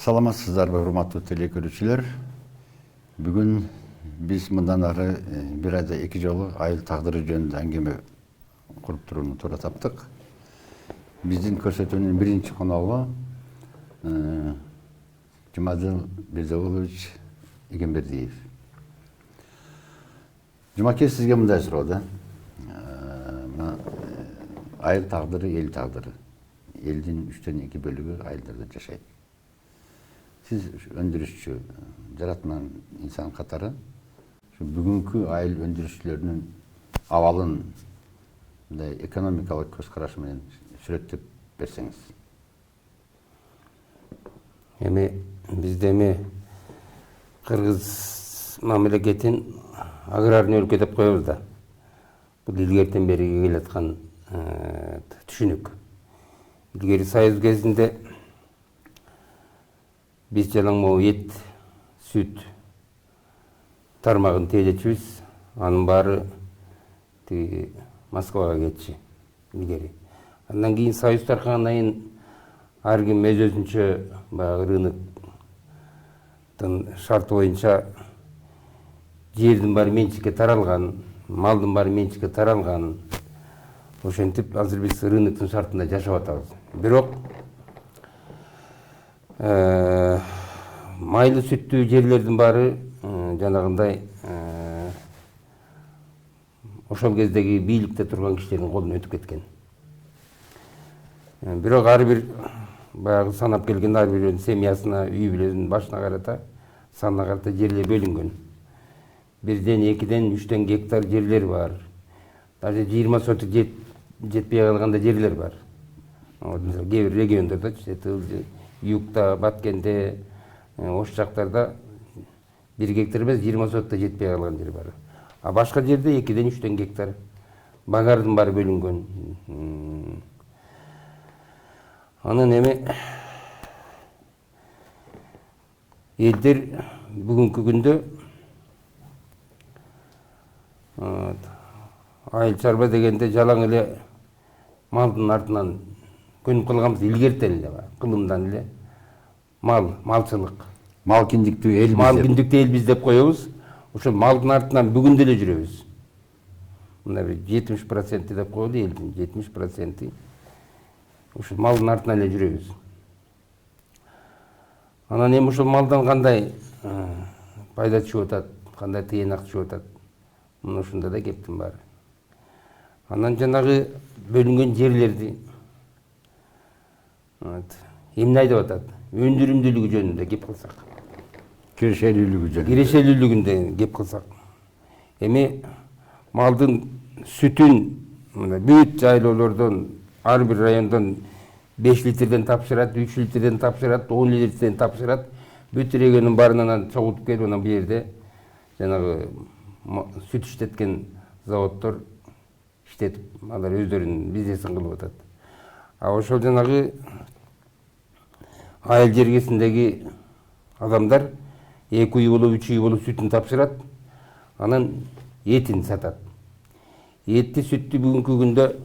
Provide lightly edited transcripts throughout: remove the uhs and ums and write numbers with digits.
Саламатсыздарбы, урматтуу телекөрүүчүлөр. Бүгүн биз мындан ары бир айда 2 жолу айыл тагдыры жөнүндө аңгеме куруп турууну туура таптык. Биздин көрсөтүүнүн биринчи коногу Жумадыл Бердиулович Эгембердиев. Жумаке, сизге мындай суроо да. Айыл тагдыры, эл тагдыры. Элдин 3/2 бөлүгү айылдарда жашайт. Siz öndürüşçü, жаратман insan қатары, бүгінгі айыл өндірушілерінің авалын экономикалық көзқарашымен сүреттеп берсеңіз. Бізде Қырғыз мамлекетін аграрный өлкө деп коебуз да. Бул илгертен бери келе аткан түшүнүк. Илгери Союз кезинде biz жалаң ет, süt тармагын тейлечүбүз, анын баары Москвага кетчи илгери. Андан кийин Союз таркагандан кийин ар ким өзүнчө рыноктун шарты боюнча жердин баары менчикке таралган, малдын баары менчикке таралган. Ошентип азыр биз рыноктун шартында жашап атабыз. Бирок майлы сүттүү жерлердин баары жанагындай ошол кездеги бийликте турган кишилердин колуна өтүп кеткен. Бирок ар бир баягы санап келген ар биринин семьясына, үй бүлөнүн башына карата, санына карата жерлер бөлүнгөн. 1-ден, 2-ден, 3-ден гектар жерлер бар. Даже 20 сотук жетпей калган жерлер бар. Кээ бир региондордо Югта, Баткенде, ош жактарда 1 гектар эмес 20 сотта жетпей калган жер бар. А башка жерде 2-ден 3-ден гектар. Багардын баары бөлүнгөн. Анан элдер бүгүнкү күндө айыл чарба дегенде жалаң эле малдын артынан көнүп калганбыз, илгертен эле кылымдан эле малчылык. Мал киндиктүү эл биз деп коебуз. Ошол малдын артынан бүгүн деле жүрөбүз. Мына бир 70% деп коелу, элдин 70% ошол малдын артынан эле жүрөбүз. Анан ошол малдан кандай пайда чыгып атат, кандай тыйынак чыгып атат. Мына ушунда да кептин баары. Анан жанагы бөлүнгөн жерлерди эмне айтып атат? Өндүрүмдүүлүгү жөнүндө кеп кылсак. Кирешелүүлүгүндө кеп кылсак. Малдын сүтүн бүт жайлоолордон, ар бир райондон 5 литрден тапшырат, 3 литрден тапшырат, 10 литрден тапшырат. Бүт региондун баарынан чогултуп келип, анан бу жерде жанагы сүт иштеткен заводдор иштетип, алар өздөрүнүн бизнесин кылып атат. А ошол жанагы айыл жергесиндеги адамдар 2 үй болуп, 3 үй болуп сүтүн тапшырат, анан этин сатат. Этти, сүттү бүгүнкү күндө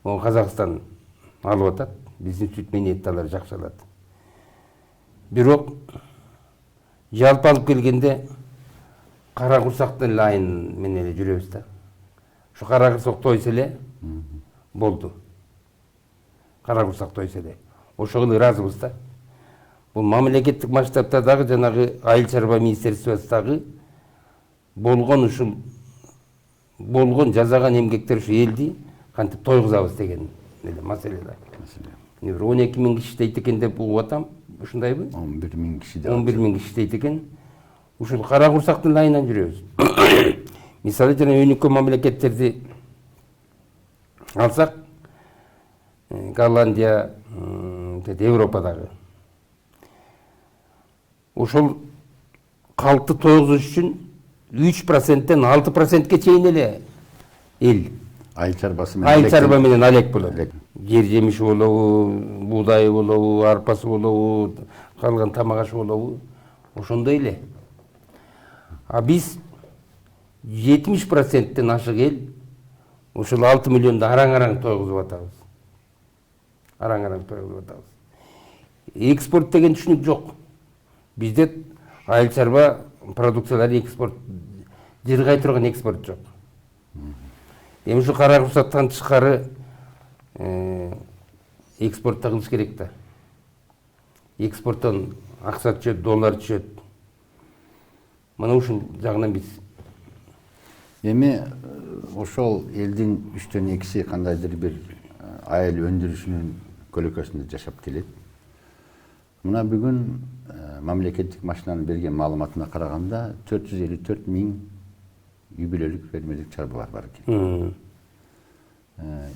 Казакстан алып атат. Биздин сүт менен этти алар жакшы алат. Бирок жалпы алып келгенде кара курсактын лайын менен эле жүрөбүз да. Ушу кара курсак тойсо эле болду. Кара курсак тойсо эле. Ошого ыраазыбыз да. Бул мамлекеттик масштабта дагы жанагы айыл чарба министерствосундагы болгон жасаган эмгектер ушу элди кантип тойгузабыз деген маселе да. 12 миң киши иштейт экен деп угуп атам. Ушундайбы? 11 миң киши. 11 миң киши иштейт экен. Ушул кара курсактын лайынан жүрөбүз. Мисалы жана өнүккөн мамлекеттерди алсак, Голландия, Европадагы. Ошол калкты тойгузуш үчүн 3%-тен 6%-ке чейин эле эл айыл чарба менен алек болот. Жер жемиши болобу, буудай болобу, арпасы болобу, калган тамак ашы болобу, ошондой эле. А биз 70%-тен ашык эл ушул 6 миллионду араң-араң тойгузуп атабыз. Экспорт деген түшүнүк жок. Бизде айыл чарба продукциялары экспорт жыргай турган экспорт жок. Эми ушу карагып саткан тышкары экспортто кылыш керек да. Экспорттон акча түшөт, доллар түшөт. Мына ушул жагынан биз эми ошол элдин 3/2 кандайдыр бир айыл өндүрүшүнүн көлөкөсүндө жашап келет. Мына бүгүн мамлекеттик машинанын берген маалыматына караганда 454 000 юбилейлик фермерлик чарбалар бар экен.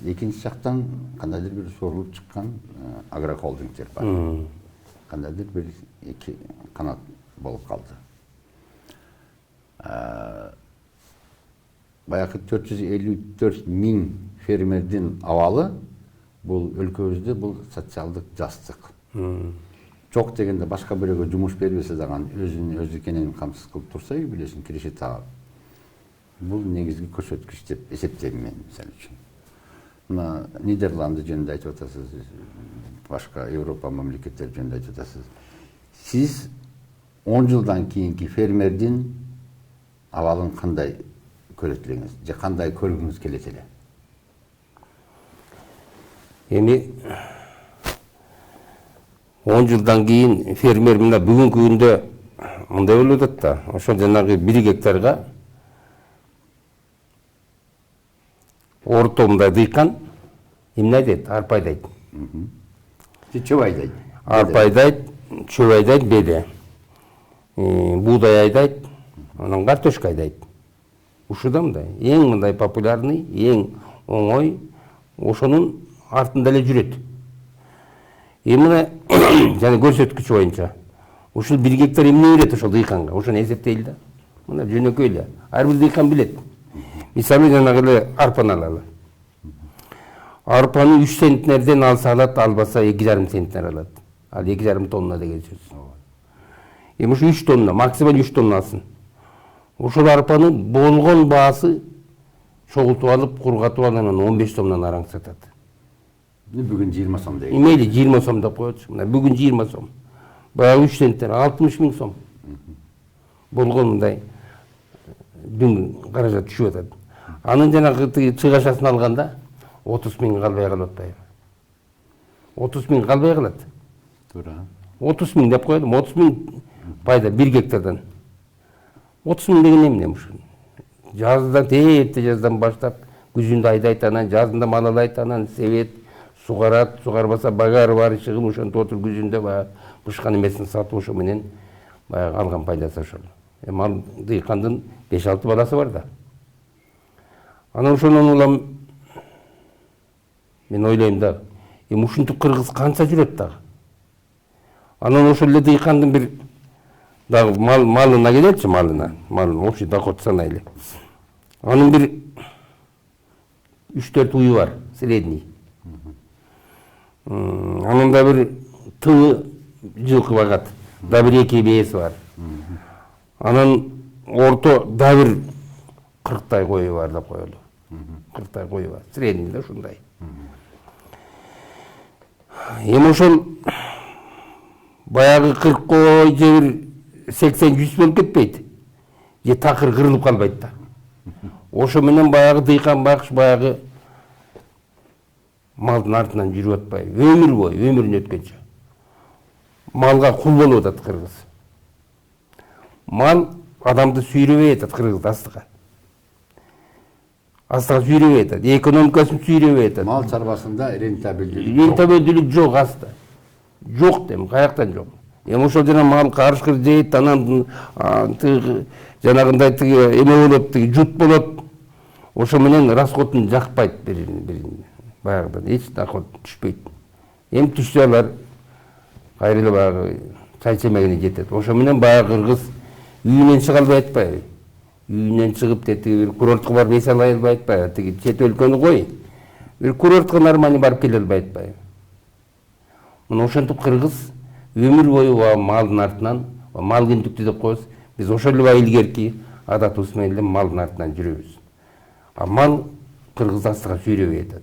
Экинчи жактан кандайдыр бир сорулуп чыккан агрохолдингдер бар. Кандайдыр бир эки канат болуп калды. Баягы 454 000 фермердин абалы бул өлкөбүздө бул социалдык жастык. Жок дегенде башка бирөөгө жумуш бербесе дагы өзүнүн өз экенин камсыз кылып турса, үй бүлөсүн киреше таап. Бул негизги көрсөткүч деп эсептейм мен, мисалы үчүн. Мына Нидерланды жөнүндө айтып атасыз, башка Европа мамлекеттери жөнүндө айтып атасыз. Сиз 10 жылдан кийинки фермердин абалын кандай көрөт элеңиз же кандай көргүңүз келет эле? Эми 10 жылдан кийин фермер мына бүгүнкү күндө мындай болуп атат да. Ошол жанагы 1 гектарга орто мындай дыйкан эмне айдайт? Арпа айдайт. Чөп айдайт. Арпа айдайт, чөп айдайт, беде. Буудай айдайт, анан картошка айдайт. Ушуда мындай эң мындай популярный, эң оңой, ошонун артында эле жүрөт. Мына жана көрсөткүч боюнча ушул 1 гектар эмне берет ошол дыйканга? Ошону эсептейли да. Мына жөнөкөй эле. Ар бир дыйкан билет. Мисалы жанагы эле арпаны алалы. Арпаны 3 центнерден алса алат, албаса 2,5 центнер алат. Ал 2,5 тонна деген сөз. Эми ушу 3 тонна, максимум 3 тонна алсын. Ошол арпаны болгон баасы чогултуп алып, кургатып алып, анан 15 сомдон араң сатат. Бүгүн 20 сом деген. Мейли 20 сом деп коёчу. Мына бүгүн 20 сом. Баягы 3 центтер 60 000 сом. Болгон мындай дүң каражат түшүп атат. Анын жанагы чыгашасын алганда 30 000 калбай калат атпайбы? 30 000 калбай калат. Туура. 30 000 деп коелу. 30 000 пайда 1 гектардан. 30 000 деген эмне ушул? Жаздан тепте жаздан баштап күзүндө айдайт, анан жазында малалайт, анан себет, сугарат, сугарбаса багары бар, чыгым ошонтип отур күзүндө баягы бышкан эмесин сатып ошо менен баягы алган пайдасы ошол. Ал дыйкандын 5-6 баласы бар да. Анан ошондон улам мен ойлойм да, ушинтип кыргыз канча жүрөт дагы. Анан ошол эле дыйкандын бир дагы малына келеличи, малына общий доход санайлы. Анын бир 3-4 уyu бар, средний. Анын да бир тыгы жылкы багат, да бир 2 бээси бар. Анан орто да бир 40 кою бар деп коелу. 40 кою бар, средний да ушундай. Эми ошол баягы 40 кой же бир 80-100 болуп кетпейт. Же такыр кырылып калбайт да. Ошо менен баягы дыйкан багыш баягы малдын артынан жүрүп атпайбы, өмүр бою, өмүрүн өткөнчө. Малга кул болуп атат кыргыз. Мал адамды сүйрөбөй атат кыргызды астыга. Астыга сүйрөбөй атат, экономикасын сүйрөбөй атат. Мал чарбасында рентабелдүүлүк жок аста. Жок дейм, каяктан жок. Эми ошол жана мал карышкыр жейт, анан жанагындай эме болот, жут болот. Ошо менен расходун жакпайт бирин. Баягыдан эч доход түшпөйт. Эми түшсө алар кайра эле баягы чай чемегине жетет. Ошо менен баягы кыргыз үйүнөн чыга албай атпайбы? Үйүнөн чыгып тетиги бир курортко барып эс алай албай атпайбы? Тиги чет өлкөнү кой. Бир курортко нормально барып келе албай атпайбы? Мына ошентип кыргыз өмүр бою малдын артынан, мал күндүктү деп коебуз. Биз ошол эле илгерки адатыбыз менен малдын артынан жүрөбүз. А мал кыргыз астыга сүйрөбөй атат.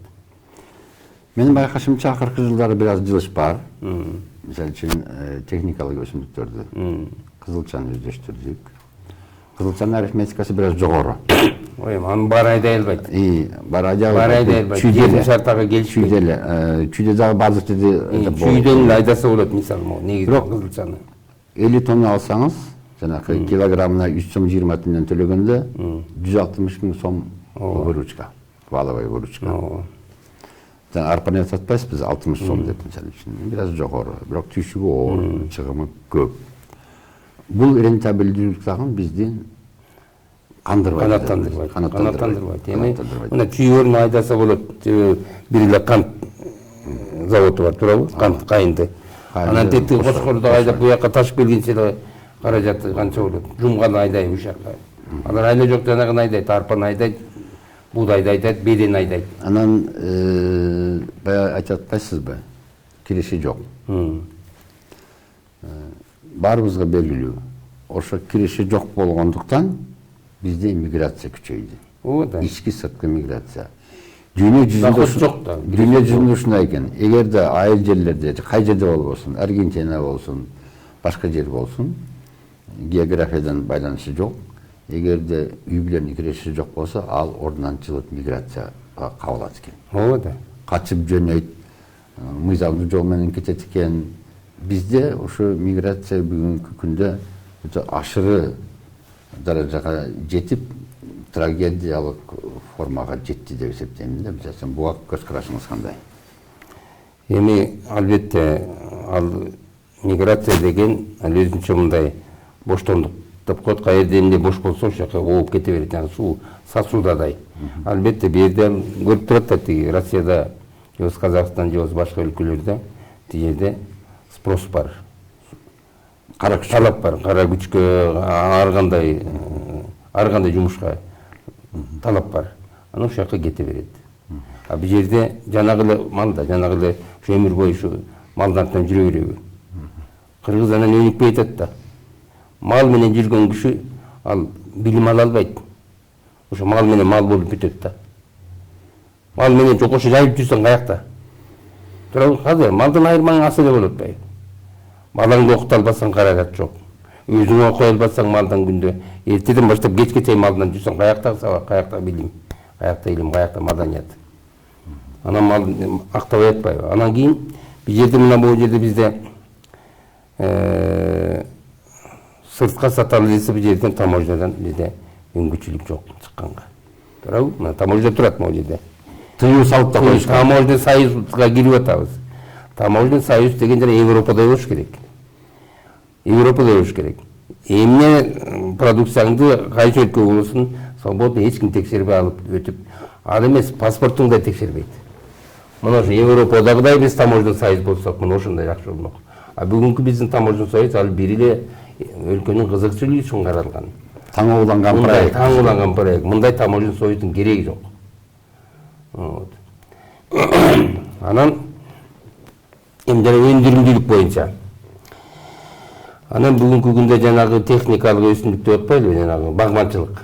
Менин байкашымча акыркы жылдары бир аз жылыш бар. Misal için teknikалық өсімдіктерді қызылшаны өздөштүрдүк. Қызылшанын арифметикасы biraz жоғары. Ой, аны бар айдай албайт. Бар айдай албайт. Чүйделі шартаға келишпейт. Чүйде дагы бардык жерде чүйдөн айдаса болот, мисалы, негизи қызылшаны. 50 тонна алсаңыз, жанагы килограммына 3 сом 20 тинден төлөгөндө 160 000 сом выручка, валовая выручка. Арпаны сатпайсыз, біз 60 сом деп мисалы үчүн. Biraz жогору, бирок түйшүгү оор, чыгымы көп. Бул рентабелдүүлүк дагы биздин канаттандырбайт. Эми мына чүйөрүн айдаса болот, бир эле кант заводу бар, туурабы? Кант кайынды. Анан тетти Кошкордо айдап бу жака ташып келгенче эле каражаты канча болот? Жумганы айдай ушул жака. Алар айла жок жанагын айдайт, арпаны айдайт, buğdaydı aytат, bedeni aytат. Анан бая айтып атпайсызбы? Кириши жок. Баарыбызга белгилүү. Ошо кириши жок болгондуктан бизде миграция күчөйдү. Ооба. Ички сырткы миграция. Дүйнө жүзүндө ушундай экен. Эгерде айыл жерлерде, кай жерде болбосун, Аргентина болсун, башка жер болсун, географиядан байланышы жок. Эгерде үй бүлөнүн кириши жок болсо, ал ордунан чыгып миграцияга кабылат экен. Ооба да. Качып жөнөйт, мыйзамдуу жол менен кетет экен. Бизде ушу миграция бүгүнкү күндө ашыры даражага жетип, трагедиялык формага жетти деп эсептейм да. Мисалы, буга көз карашыңыз кандай? Эми албетте ал миграция деген өзүнчө мындай боштондук деп коет, кай жерде эмне бош болсо ошол жака ооп кете берет, жана суу сасуудадай. Албетте бул жерде көрүп турат да, тиги Россияда, же Казакстан, же башка өлкөлөрдө тиги жерде спрос бар. Кара күч талап бар, кара күчкө, ар кандай жумушка талап бар. Аны ошол жака кете берет. А бул жерде жанагы эле малда, жанагы эле өмүр бою ушу малдардын жүрө береби. Кыргыз анан өнүкпөй атат да. Мал менен жүргөн киши ал билим ала албайт. Ошо мал менен мал болуп бүтөт да. Мал менен жок ошо жайып жүрсөң каякта? Туурабы? Азыр малдын айырмаң ас эле болот бай. Балаңды окута албасаң каражат жок. Өзүң окуй албасаң малдан күндө эртеден баштап кечке чейин малдан жүрсөң каяктагы сабак, каякта билим, каякта илим, каякта маданият. Анан мал актабай атпайбы? Анан кийин бул жерде мына бул жерде бизде сыртка саталы десе бул жерден таможнядан бизде мүмкүнчүлүк жок чыкканга. Туурабы? Мына таможня турат могу жерде. Тыюу салып да коюшкан. Таможня союзга кирип атабыз. Таможня союз деген жана Европада болуш керек. Европада болуш керек. Эмне продукцияңды кайсы өлкө болсун, свободно эч ким текшербей алып өтүп, ал эмес паспортуңду да текшербейт. Мына ошо Европадагыдай биз таможня союз болсок, мына ошондой жакшы болмок. А бүгүнкү биздин таможня союз ал бир эле өлкөнүн кызыкчылыгы үчүн каралган. Таң уланган проект. Таң уланган проект. Мындай таможня союздун кереги жок. Анан жана өндүрүмдүүлүк боюнча. Анан бүгүнкү күндө жанагы техникалык өсүмдүк деп атпайлыбы, жанагы багманчылык.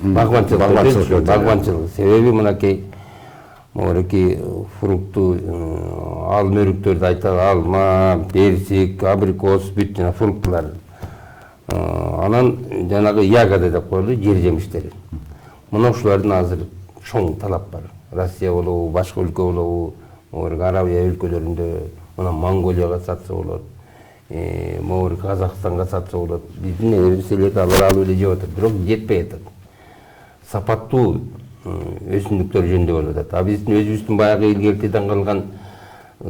Багманчылык. Себеби мынакей морки фрукту, алма өрүктөрдү айталы, алма, персик, абрикос, бүт жана фруктлар. Анан жанагы ягода деп коелу, жер жемиштери. Мына ушулардын азыр чоң талап бар. Россия болобу, башка өлкө болобу, Арабия өлкөлөрүндө, мына Монголияга сатса болот, Казакстанга сатса болот. Биздин элибиз элек алып эле жеп атат, бирок жетпей атат. Сапаттуу өсүмдүктөр жөнүндө болуп атат. А биздин өзүбүздүн баягы илгертеден калган,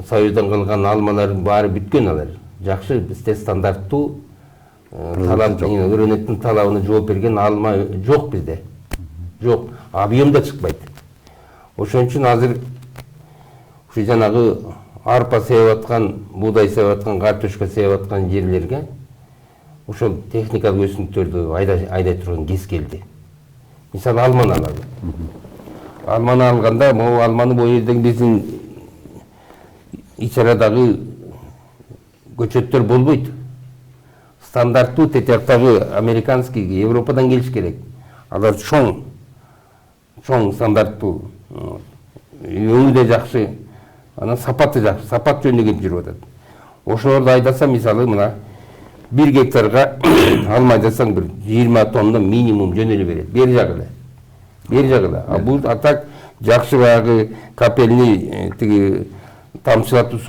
союздан калган алмалардын баары бүткөн алар. Жакшы, бизде стандарттуу талап, рыноктун талабына жооп берген алма жок бизде. Жок, объем да чыкпайт. Ошон үчүн азыр ушу жанагы арпа себип аткан, буудай себип аткан, картошка себип аткан жерлерге ошол техникалык өсүмдүктөрдү айдай турган кез келди. Мисалы, алманы алалы. Алманы алганда, могу алманы бул жердеги биздин ич арадагы көчөттөр болбойт. Стандарттуу тетяктагы американский, Европадан келиш керек. Алар чоң стандарттуу. Өңү да жакшы, анан сапаты жакшы, сапат жөнүндө кеп жүрүп атат. Ошолорду айдаса мисалы мына 1 гектарга алма айдасаң бир 20 тонна минимум жөн эле берет. Бери жагы эле. Бери жагы эле. А бул атак жакшы баягы капельный тиги тамчылатып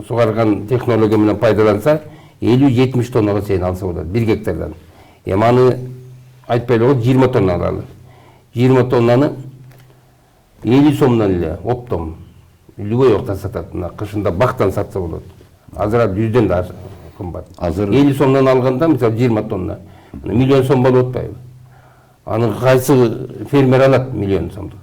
сугарган технология менен пайдаланса 50-70 тоннага чейин алса болот 1 гектардан. Эми аны айтпайлы го 20 тонна алалы. 20 тоннаны 50 сомдон эле оптом любой жакта сатат. Мына кышында бактан сатса болот. Азыр 100дөн да кымбат. Азыр 50 сомдон алганда мисалы 20 тонна миллион сом болуп атпайбы? Аны кайсы фермер алат миллион сомду?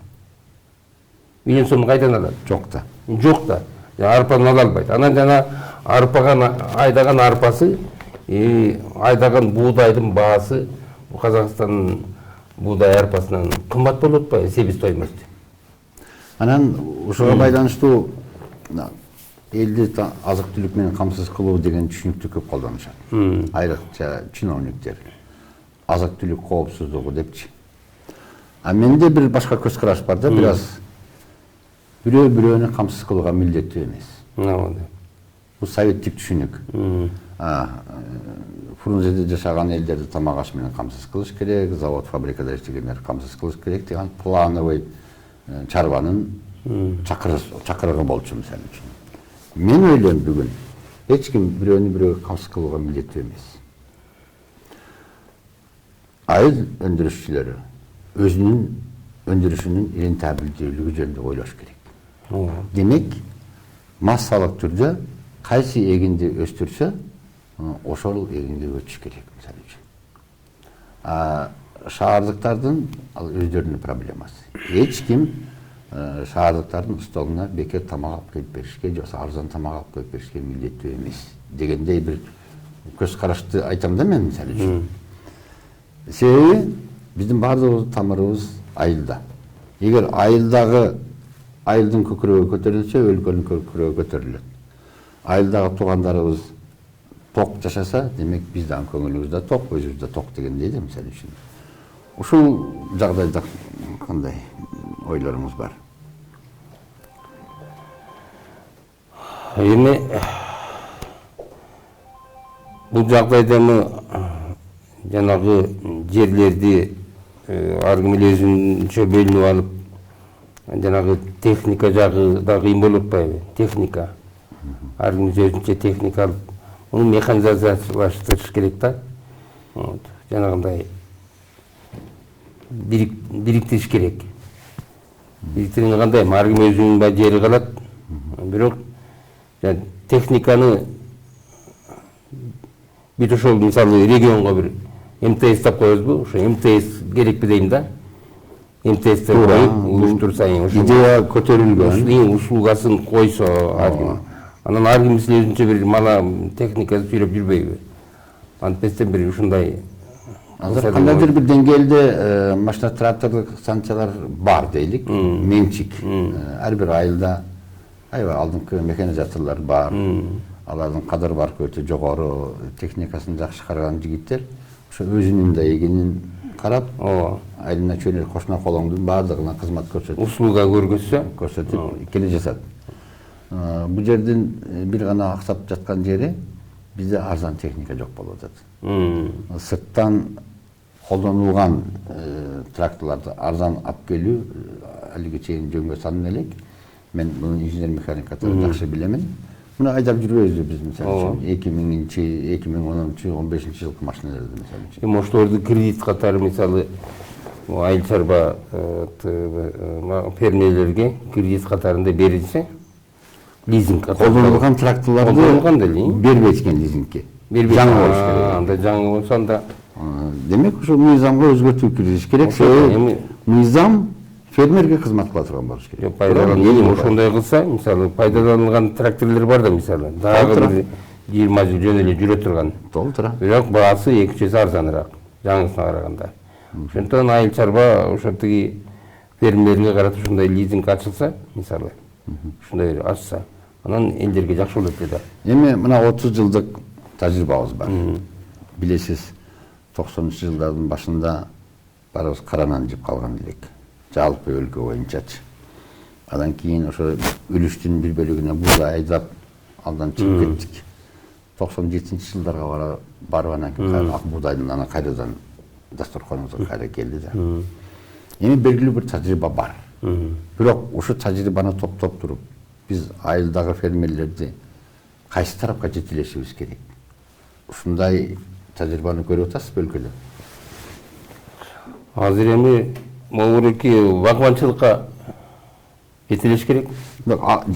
Миллион сомду кайдан алат? Жок да. Жок да. Арпаны ала албайт. Анан жана арпага айдаган арпасы, айдаган буудайдын баасы Казакстандын буудай арпасынан кымбат болуп атпайбы себестоимость? Анан ушуга байланыштуу элди азык-түлүк менен камсыз кылуу деген түшүнүктү көп колдонушат. Айрыкча чиновниктер. Азык-түлүк коопсуздугу депчи. А менде бир башка көз караш бар да, бир аз бирөө-бирөөнү камсыз кылууга милдеттүү эмес. Бул советтик түшүнүк. Фрунзеде жашаган элдерди тамак аш менен камсыз кылыш керек, завод, фабрикада иштегендер камсыз кылыш керек деген плановый чарбанын чакырыгы болчу мисалы үчүн. Мен ойлойм бүгүн эч ким бирөөнү камсыз кылууга милдеттүү эмес. Айыл өндүрүшчүлөрү өзүнүн өндүрүшүнүн рентабилдүүлүгү жөнүндө ойлош керек. Демек, массалык түрдө кайсы эгинди өстүрсө, ошол эгинди өтүш керек мисалы үчүн. Шаардыктардын ал өздөрүнүн проблемасы. Эч ким шаардыктардын столуна бекер тамак алып келип беришке, же арзан тамак алып келип беришке милдеттүү эмес дегендей бир көз карашты айтам да мен мисалы үчүн. Себеби биздин баардык тамырыбыз айылда. Эгер айылдын көкүрөгү көтөрүлсө, өлкөнүн көкүрөгү көтөрүлөт. Айылдагы туугандарыбыз ток жашаса, демек биз дагы көңүлүбүз да ток, өзүбүз да ток дегендей да мисалы үчүн. Ушул жагдайда кандай ойлоруңуз бар? Эми бул жагдайда жанагы жерлерди ар ким эле өзүнчө бөлүнүп алып, жанагы техника жагы да кыйын болуп атпайбы? Техника. Ар ким өзүнчө техника алып, муну механизациялаштырыш керек да. Жанагындай бириктириш керек. Бириктирген кандай? Ар ким өзүнүн жери калат. Бирок техниканы бүт ошол мисалы регионго бир МТС тап коебузбу? Ошо МТС керекпи дейм да. МТСти коюп, уюштурсайын. Идея көтөрүлгөн. Услугасын койсо ар ким. Анан ар ким өзүнчө бир мала техника сүйрөп жүрбөйбү? Антпестен бир ушундай азыр кандайдыр бир деңгээлде машина трактордук станциялар бар дейлик, менчик. Ар бир айылда аябай алдыңкы механизаторлор бар. Алардын кадыр баркы өтө жогору, техникасын жакшы караган жигиттер ошо өзүнүн да эгинин карап, айылына чөйрө кошуна колоңдун баардыгына кызмат көрсөтүп, услуга көрсөтүп келе жасат. Бул жердин бир гана аксап жаткан жери бизде арзан техника жок болуп атат. Сырттан колдонулган тракторлорду арзан алып келүү алиге чейин жөнгө салына элек. Мен муну инженер механик катары жакшы билемин. Муну айдап жүрбөйбүз биз мисалы үчүн 2010-15 жылкы машиналарды мисалы үчүн. Эми ошолорду кредит катары мисалы айыл чарба фермерлерге кредит катарында берилсе, лизинг катары колдонулган тракторлорду бербейт экен лизингке. Жаңы болуш керек. Анда жаңы болсо анда демек ошол мыйзамга өзгөртүү киргизиш керек. Себеби мыйзам фермерге кызмат кыла турган болуш керек. Пайдалануу ошондой кылса, мисалы пайдаланылган тракторлор бар да мисалы, дагы бир 20 жыл жөн эле жүрө турган. Толтура. Бирок баасы 2 эсе арзаныраак жаңысына караганда. Ошондон айыл чарба ошо тиги фермерлерге карата ушундай лизинг ачылса, мисалы, ушундай ачса, анан элдерге жакшы болот да. Эми мына 30 жылдык тажрыйбабыз бар. Билесиз, 90-жылдардын башында барыбыз каранан жеп калган элек. Жалпы өлкө боюнчачы. Андан кийин ошо үлүштүн бир бөлүгүнө буудай айдап алдан чыгып кеттик. 97-жылдарга барып анан кийин ак буудайдын анан кайрадан дасторконубузга кайра келди да. Эми белгилүү бир тажрыйба бар. Бирок ушул тажрыйбаны топтоп туруп биз айылдагы фермерлерди кайсы тарапка жетелешибиз керек. Ушундай тажрыйбаны көрүп атасызбы өлкөдө? Азыр эми могуреки багбанчылыкка жетелеш керек.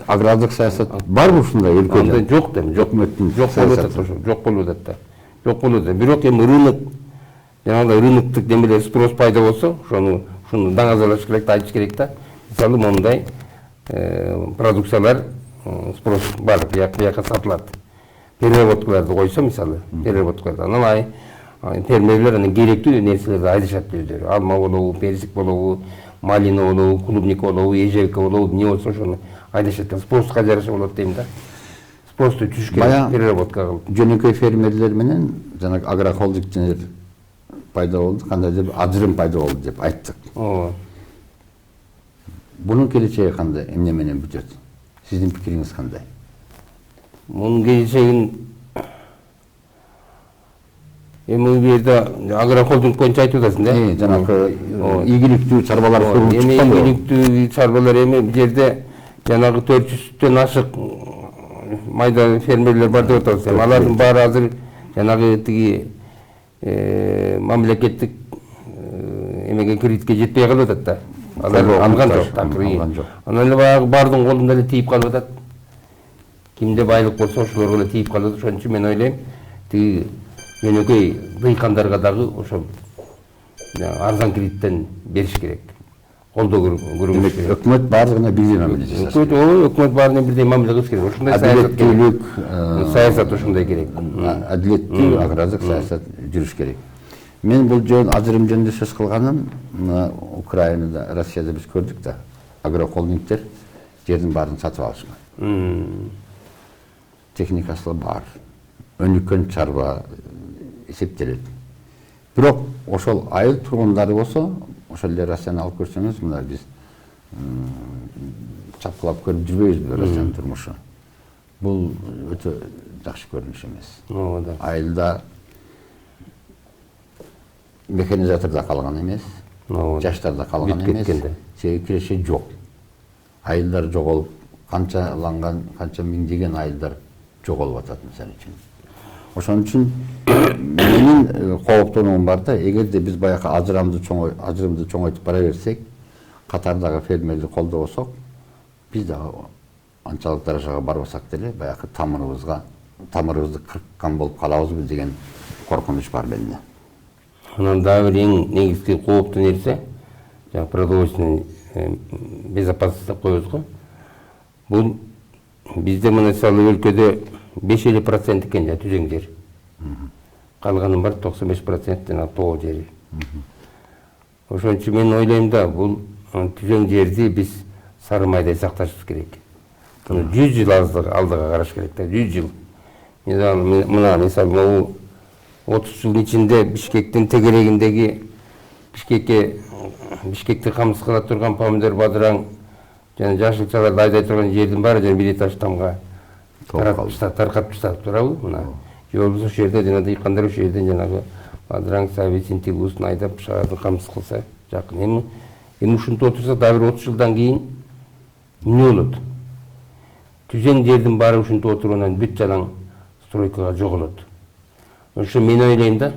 Агрардык саясат барбы ушундай өлкөдө? Анда жок да, жок Өкмөттүн болуп атат ошо, жок болуп атат да. Жок болуп атат. Бирок эми рынок, жанагындай рыноктук немелер спрос пайда болсо, ошону даңазалаш керек, айтыш керек да. Мисалы мондай продукциялар спрос бар, бияка сатылат. Переработкаларды койсо, мисалы, переработкаларды анан фермерлер анан керектүү нерселерди айдашат өздөрү. Алма болобу, персик болобу, малина болобу, клубника болобу, ежевика болобу, эмне болсо ошону айдашат. Спроска жараша болот дейм да. Спросту түшүш керек, переработка кылып. Жөнөкөй фермерлер менен жанагы агрохолдингдер пайда болду, кандай деп ажырым пайда болду деп айттык. Ооба. Бунун келечеги кандай, эмне менен бүтөт? Сиздин пикириңиз кандай? Мунун келечегин эми бул жерде агрохолдинг боюнча айтып атасың да? Жанагы ийгиликтүү чарбалар курулуп эми чыккан. ийгиликтүү чарбалар эми бул жерде жанагы 400төн ашык майда фермерлер бар деп атабыз. Алардын баары азыр жанагы тиги мамлекеттик эмеге кредитке жетпей калып атат да. Алар алган жок, такыр. Анан эле баягы бардын колунда эле тийип калып атат. Кимде байлык болсо ошолорго эле тийип калат. Ошон үчүн мен ойлойм, тиги жөнөкөй дыйкандарга дагы ошо арзан кредиттен бериш керек. Колдоо көрүлүш керек. Өкмөт баардыгына бирдей мамиле жасасын. Өкмөт баарына бирдей мамиле кылыш керек. Ошондой саясат ошондой керек. Адилеттүү агрардык саясат жүрүш керек. Мен бул ажырым жөнүндө сөз кылганым, Украинада, Россияда биз көрдүк да. Агрохолдингдер жердин баарын сатып алышкан. Техникасы бар. Өнүккөн чарба эсептелет. Бирок ошол айыл тургундары болсо, ошол эле Россияны алып көрсөңүз, мына биз чапкылап көрүп жүрбөйбүзбү Россиянын турмушу. Бул өтө жакшы көрүнүш эмес. Ооба. Айылда механизатор да калган эмес, жаштар да калган эмес. Себеби киреше жок. Айылдар жоголуп, канчаланган, канча миңдеген айылдар жоголуп атат мисалы үчүн. Ошон үчүн менин кооптонуум бар да, эгерде биз баягы ажырымды чоңойтуп бара берсек, катардагы фермерди колдобосок, биз дагы анчалык даражага барбасак деле баягы тамырыбызды кырккан болуп калабызбы деген коркунуч бар менде. Анан дагы бир эң негизги кооптуу нерсе, жана продовольственный безопасность деп коебуз го. Бул бизде мисалы өлкөдө 5% экен түзөң жер. Калганын бар 95% жана тоо жери. Ошон үчүн мен ойлойм да, бул түзөң жерди биз сары майдай сакташыбыз керек. 100 жыл алдыга караш керек да, 100 жыл. Мына мисалы 30 жылдын ичинде Бишкектин тегерегиндеги Бишкекти камсыз кыла турган помидор, бадыраң жана жашылчаларды айдай турган жердин баары жана бир этаж тамга таркап таштап турабы? Мына же болбосо ошол жерде жана дыйкандар ошол жерден жанагы бадыраң, сабиз, синтигусын айдап шаардын камсыз кылса жакын. Эми ушинтип отурса дагы бир 30 жылдан кийин эмне болот? Түзөң жердин баары ушинтип отуруунан бүт жалаң стройкага жоголот. Ошо мен ойлойм да,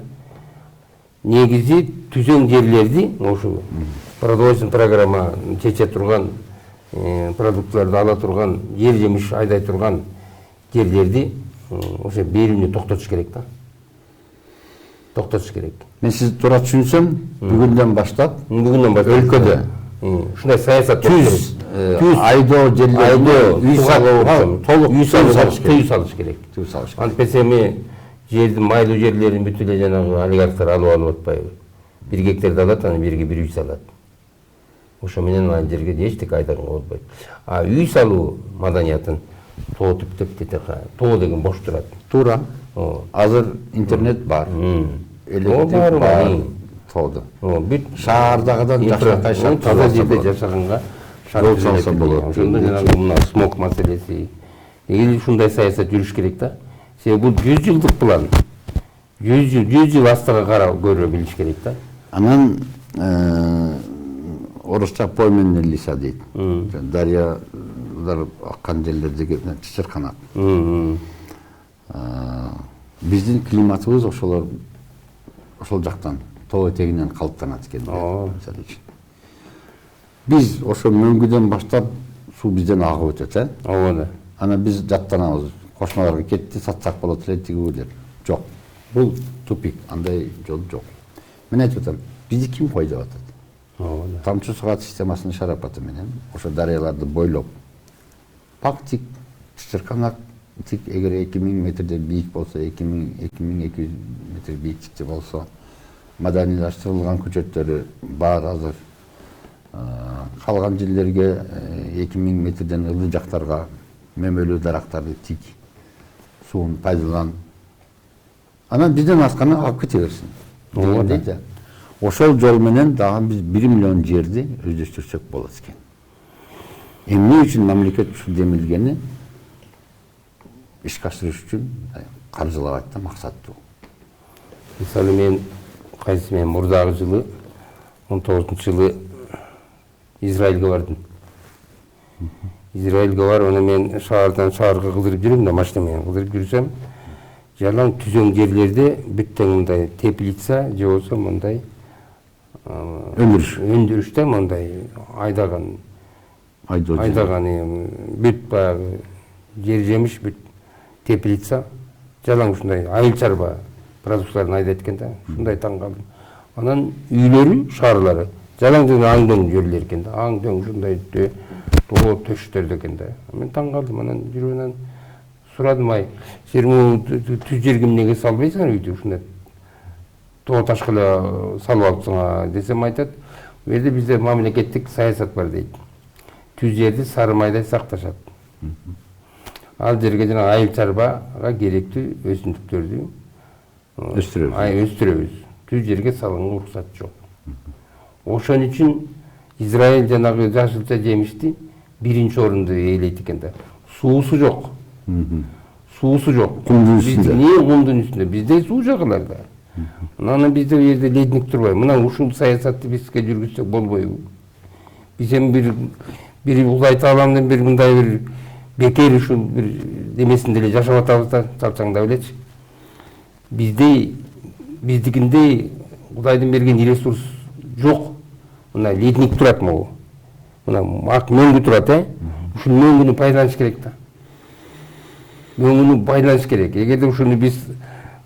негизи түзөң жерлерди ошо продовольственный программа чече турган, продуктыларды ала турган, жер жемиш айдай турган жерлерди ошо берүүнү токтотуш керек да. Токтотуш керек. Мен сизди туура түшүнсөм, бүгүндөн баштап өлкөдө ушундай саясат түз айдоо жерлеринде үй салыш керек. Антпесе эми жердин майлуу жерлерин бүт эле жанагы олигархтар алып атпайбы. 1 гектарды алат, анан бирге бир үй салат. Ошо менен ал жерге эчтеке айдаганга болбойт. А үй салуу маданиятын тоо түптеп тоо деген бош турат. Туура. Азыр интернет бар. Электрик бар. Тоодо. Бүт шаардагыдан жакшыртай шарт таза жерде жашаганга шарт салса болот. Ошондо жанагы мына смог маселеси. Эгер ушундай саясат жүрүш керек да. себеби бул 100 жылдык план. 100 жыл астыга карап көрө билиш керек да. Анан орусча пойменный лиса дейт. Дарыялар аккан жерлердеги чычырканак. Биздин климатыбыз ошол жактан тоо этегинен калыптанат экен. Биз ошо мөңгүдөн баштап суу бизден агып өтөт, Ооба. Ана биз жаттанабыз. Кошуналарга кетти, сатсак болот эле тигүү деп. Жок. Бул тупик, андай жол жок. Мен айтып атам, бизди ким койдоп атат? Тамчы суга системасынын шарапаты менен ошо дарыяларды бойлоп пактик чычырканак тик эгер 2000 метрден бийик болсо 2200 метр бийиктикте болсо маданийлаштырылган көчөттөрү бар азыр. Калган жерлерге 2000 метрден ылдый жактарга мөмөлүү дарактарды тик, суун пайдалан. Анан бизден асканы алып кете берсин. Дейт. Ошол жол менен дагы биз 1 миллион жерди өздөштүрсөк болот экен. Эмне үчүн мамлекет ушул демилгени ишке ашырыш үчүн каржылабайт да максаттуу. Мисалы мен кайсы мен мурдагы жылы 19-жылы Израилге бардым. Израилге барып, аны мен шаардан шаарга кыдырып жүрөм да, машина менен кыдырып жүрсөм, жалаң түзөң жерлерде бүттең мындай теплица же болсо мындай өндүрүштө мындай айдаган бүт баягы жер жемиш бүт теплица жалаң ушундай айыл чарба продукцияларын айдайт экен да. Ушундай таң калдым. Анан үйлөрү, шаарлары жалаң аңдөң жерлер экен да. Аңдөң ушундай тоо төштөрдө экен да. Мен таң калдым. Анан жүрүп анан сурадым, ай, сен түз жерге эмнеге салбайсың үйдү ушундай тоо ташка эле салып алыпсың десем, айтат, бу жерде бизде мамлекеттик саясат бар дейт. Түз жерди сары майдай сакташат. Ал жерге жана айыл чарбага керектүү өсүмдүктөрдү өстүрөбүз. Түз жерге салганга уруксат жок. Ошон үчүн Израиль жанагы жашылча жемишти 1-орунду ээлейт экен да. Суусу жок. Суусу жок. Кумдун үстүндө. Бизде суу жок аларда. Анан бизде жерде ледник турбайбы? Мына ушул саясатты бизге жүргүзсөк болбойбу? Биз эми бир Улай Тааламдын бир мындай бир бекер ушул бир демесинде эле жашап атабыз да, чалчаң да белечи. Биздикиндей Кудайдын берген ресурс жок. Мына ледник турат могу. Мына ак мөңгү турат, Ушул мөңгүнү пайдаланыш керек да. Мөңгүнү пайдаланыш керек. Эгерде ушуну биз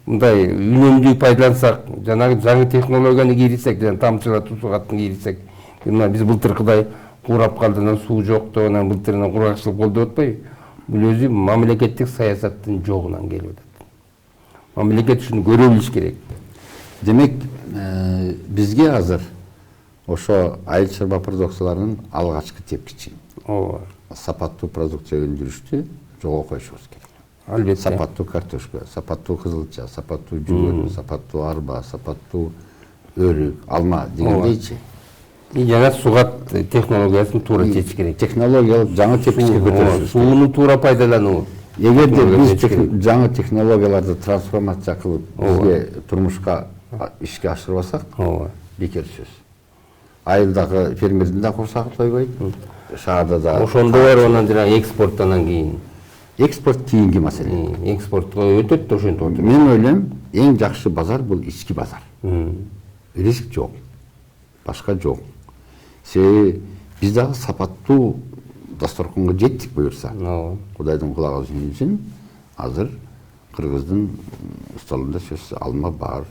мындай үнөмдүү пайдалансак, жанагы жаңы технологияны кийрисек, жана тамчылатуу сугатын кийрисек, мына биз былтыркыдай курап калды, анан суу жок деп, анан былтырынан кургакчылык болду деп атпайбы? Бул өзү мамлекеттик саясаттын жогунан келип атат. Мамлекет ушуну көрө билиш керек. Демек, бизге азыр ошо айыл чарба продукцияларынын алгачкы тепкичи. Сапаттуу продукция өндүрүштү жолго коюшубуз керек. Албетте. Сапаттуу картошка, сапаттуу кызылча, сапаттуу жүгөрү, сапаттуу арба, сапаттуу өрүк, алма дегендейчи. Жана сугат технологиясын туура чечиш керек. Технологиялык жаңы тепкичке көтөрүшүбүз. Сууну туура пайдалануу. Эгерде биз жаңы технологияларды трансформация кылып бизге турмушка ишке ашырбасак, бекер сөз. Айылдагы фермердин да курсагы тойбойт. Шаарда да. Ошондо бар анан жана экспорттан кийин. Экспорт кийинки маселе. Экспортко өтөт да ошентип отур. Мен ойлойм, эң жакшы базар бул ички базар. Риск жок. Башка жок. Себеби биз дагы сапаттуу дасторконго жеттик буюрса. Кудайдын кулагы сүйүнсүн. Азыр кыргыздын столунда сөз алма бар,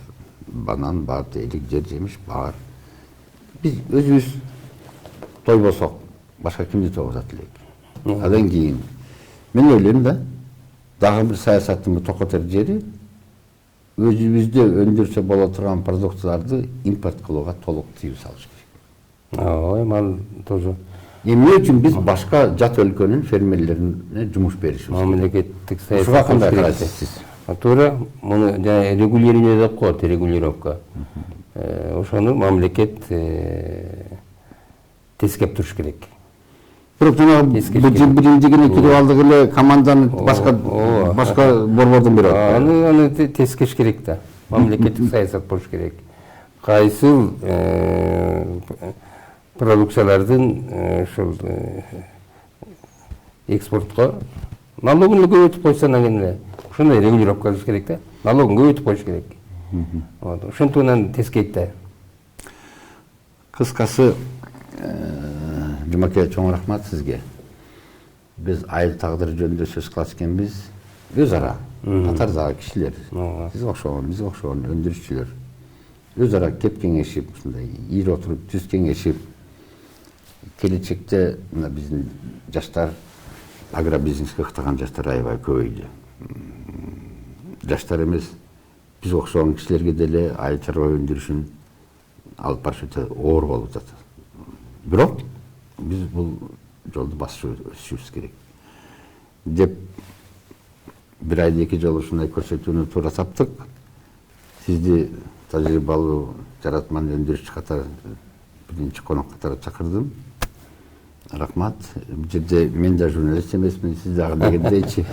банан бар, тейлик жер жемиш бар. Биз өзүбүз тойбосок, башка кимди тойгузат элек? Андан кийин мен ойлойм да, дагы бир саясаттын токотор жери өзүбүздө өндүрсө боло турган продукцияларды импорт кылууга толук тыюу салыш керек. Ал тоже. Эмне үчүн биз башка жат өлкөнүн фермерлерине жумуш беришибиз? Мамлекеттик саясат. Ушуга кандай карайсыз сиз? Туура, муну жана регулирование деп коет, регулировка. Ошону мамлекет тескеп туруш керек. Бирок жана Эскерткенде. биримдигине кирип алдык эле команданы ооба. башка борбордон берип атпайбы? Аны тескеш керек да. Мамлекеттик саясат болуш керек. Кайсыл продукциялардын ушул экспортко налогун көбөйтүп койсо анан кийин эле ошондой регулировка кылыш керек да. Налогун көбөйтүп коюш керек. Вот, ошентип анан тескейт да. Кыскасы, Жумаке, чоң рахмат сизге. Биз айыл тагдыры жөнүндө сөз кылат экенбиз. Өз ара катардагы кишилер, сизге окшогон өндүрүшчүлөр өз ара кеп кеңешип, ушундай ийри отуруп, түз кеңешип, келечекте мына биздин жаштар, агробизнеске кытаган жаштар аябай көбөйдү. Жаштар эмес, биз окшогон кишилерге деле айыл чарба өндүрүшүн алып барыш өтө оор болуп атат. Бирок биз бул жолду басып өтүшүбүз керек деп бир айда 2 жолу ушундай көрсөтүүнү туура таптык. Сизди тажрыйбалуу жаратман өндүрүшчү катары биринчи конок катары чакырдым. Рахмат. Бул жерде мен да журналист эмесмин, сиз дагы дегендейчи.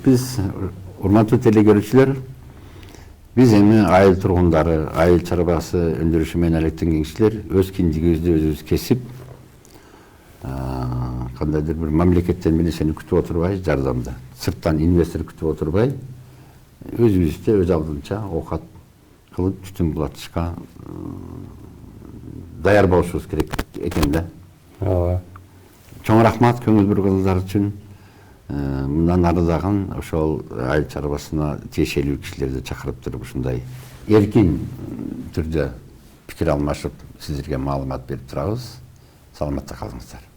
Биз, урматтуу телекөрүүчүлөр, биз эми айыл тургундары, айыл чарбасы өндүрүшү менен алектенген кишилер өз киндигибизди өзүбүз кесип, кандайдыр бир мамлекеттен милдетени күтүп отурбай, жардамды, сырттан инвестор күтүп отурбай, өзүбүздө өз алдынча оокат кылып түтүн булатышка даяр болушубуз керек экен да. Ооба. Чоң рахмат көңүл бурганыңыздар үчүн. Мындан ары дагы ошол айыл чарбасына тиешелүү кишилерди чакырып туруп ушундай эркин түрдө пикир алмашып, сиздерге маалымат берип турабыз. Саламатта калыңыздар.